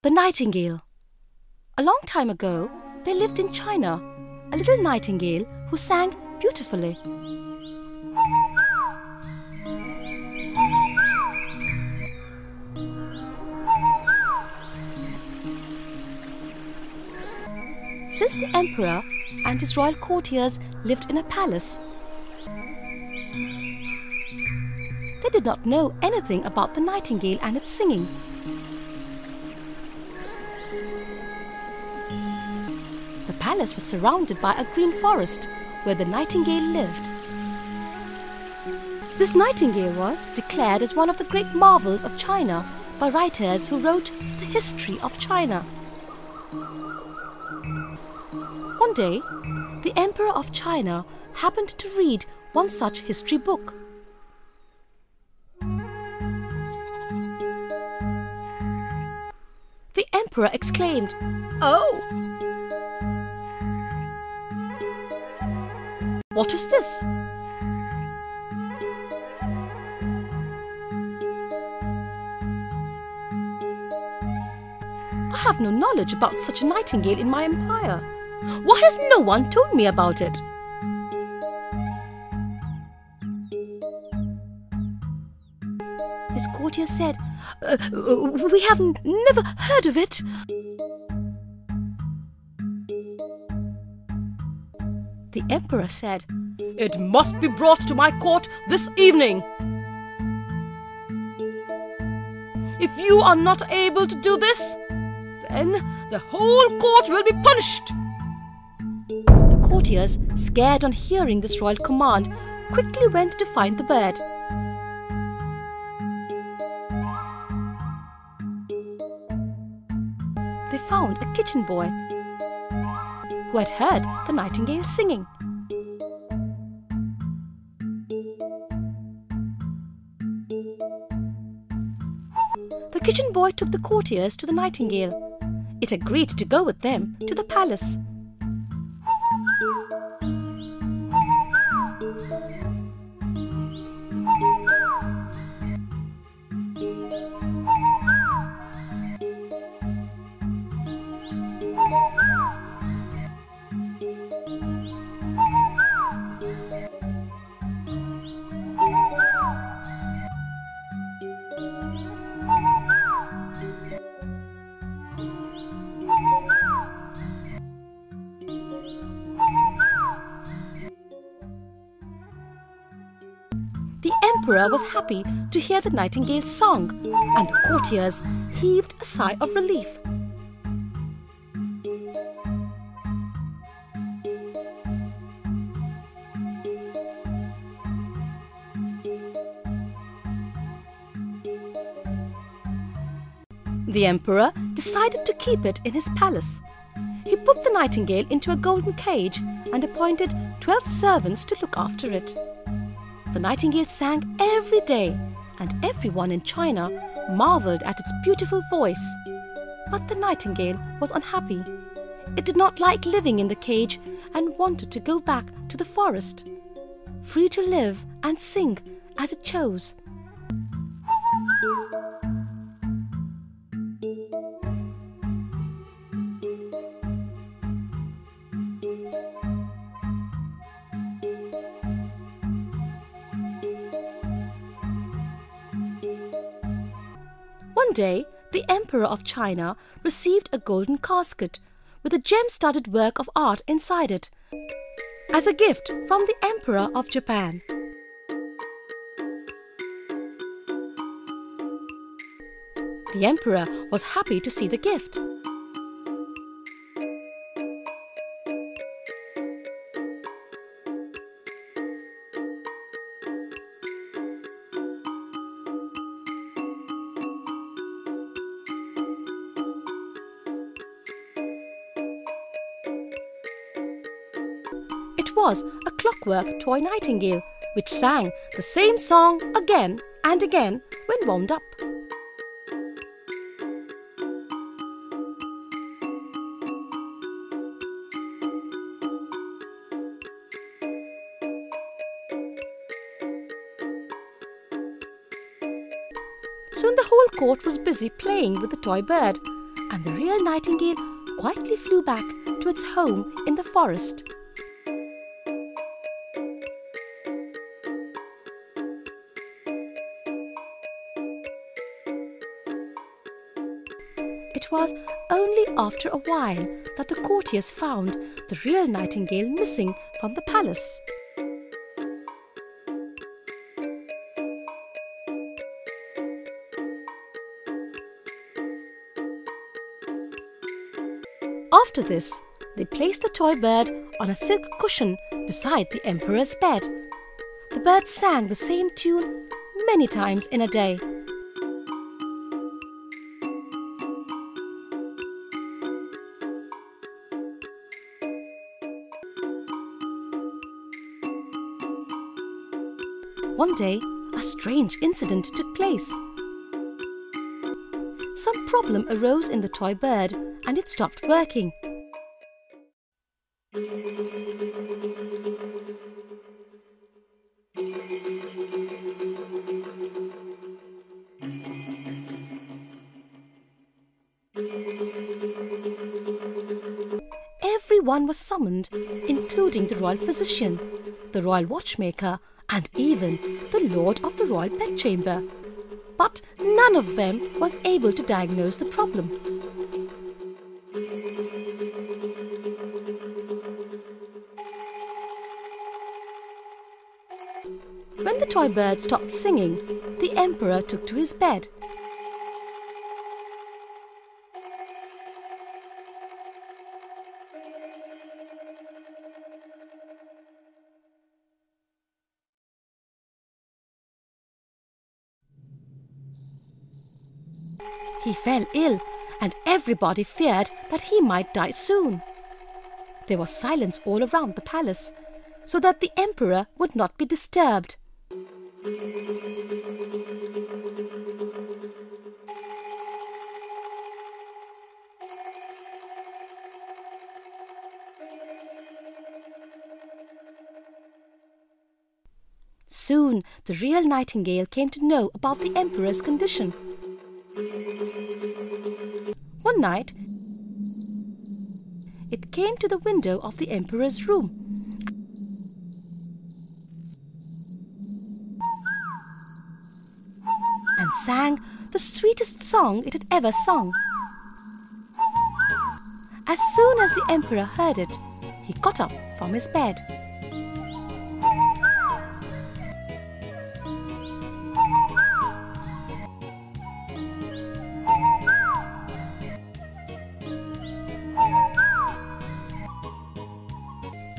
The Nightingale. A long time ago, there lived in China a little nightingale who sang beautifully. Since the emperor and his royal courtiers lived in a palace, they did not know anything about the nightingale and its singing. The palace was surrounded by a green forest where the nightingale lived. This nightingale was declared as one of the great marvels of China by writers who wrote the history of China. One day, the Emperor of China happened to read one such history book. The Emperor exclaimed, "Oh! What is this?" "I have no knowledge about such a nightingale in my empire. Why has no one told me about it?" His courtiers said, "We have never heard of it." The emperor said, "It must be brought to my court this evening. If you are not able to do this, then the whole court will be punished." The courtiers, scared on hearing this royal command, quickly went to find the bird. They found a kitchen boy who had heard the nightingale singing. The kitchen boy took the courtiers to the nightingale. It agreed to go with them to the palace. The emperor was happy to hear the nightingale's song, and the courtiers heaved a sigh of relief. The emperor decided to keep it in his palace. He put the nightingale into a golden cage and appointed 12 servants to look after it. The nightingale sang every day, and everyone in China marveled at its beautiful voice. But the nightingale was unhappy. It did not like living in the cage and wanted to go back to the forest, free to live and sing as it chose. One day, the Emperor of China received a golden casket with a gem-studded work of art inside it as a gift from the Emperor of Japan. The Emperor was happy to see the gift. It was a clockwork toy nightingale which sang the same song again and again when wound up. Soon the whole court was busy playing with the toy bird, and the real nightingale quietly flew back to its home in the forest. It was only after a while that the courtiers found the real nightingale missing from the palace. After this, they placed the toy bird on a silk cushion beside the emperor's bed. The bird sang the same tune many times in a day. One day, a strange incident took place. Some problem arose in the toy bird and it stopped working. Everyone was summoned, including the royal physician, the royal watchmaker, and even the lord of the royal bedchamber. But none of them was able to diagnose the problem. When the toy bird stopped singing, the emperor took to his bed. He fell ill, and everybody feared that he might die soon. There was silence all around the palace, so that the emperor would not be disturbed. Soon the real nightingale came to know about the emperor's condition. One night, it came to the window of the emperor's room and sang the sweetest song it had ever sung. As soon as the emperor heard it, he got up from his bed.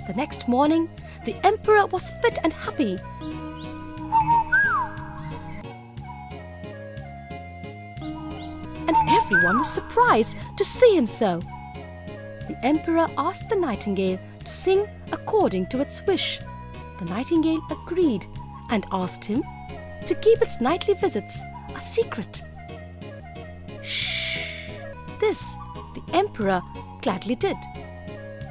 The next morning, the emperor was fit and happy. And everyone was surprised to see him so. The emperor asked the nightingale to sing according to its wish. The nightingale agreed and asked him to keep its nightly visits a secret. Shh! This the emperor gladly did.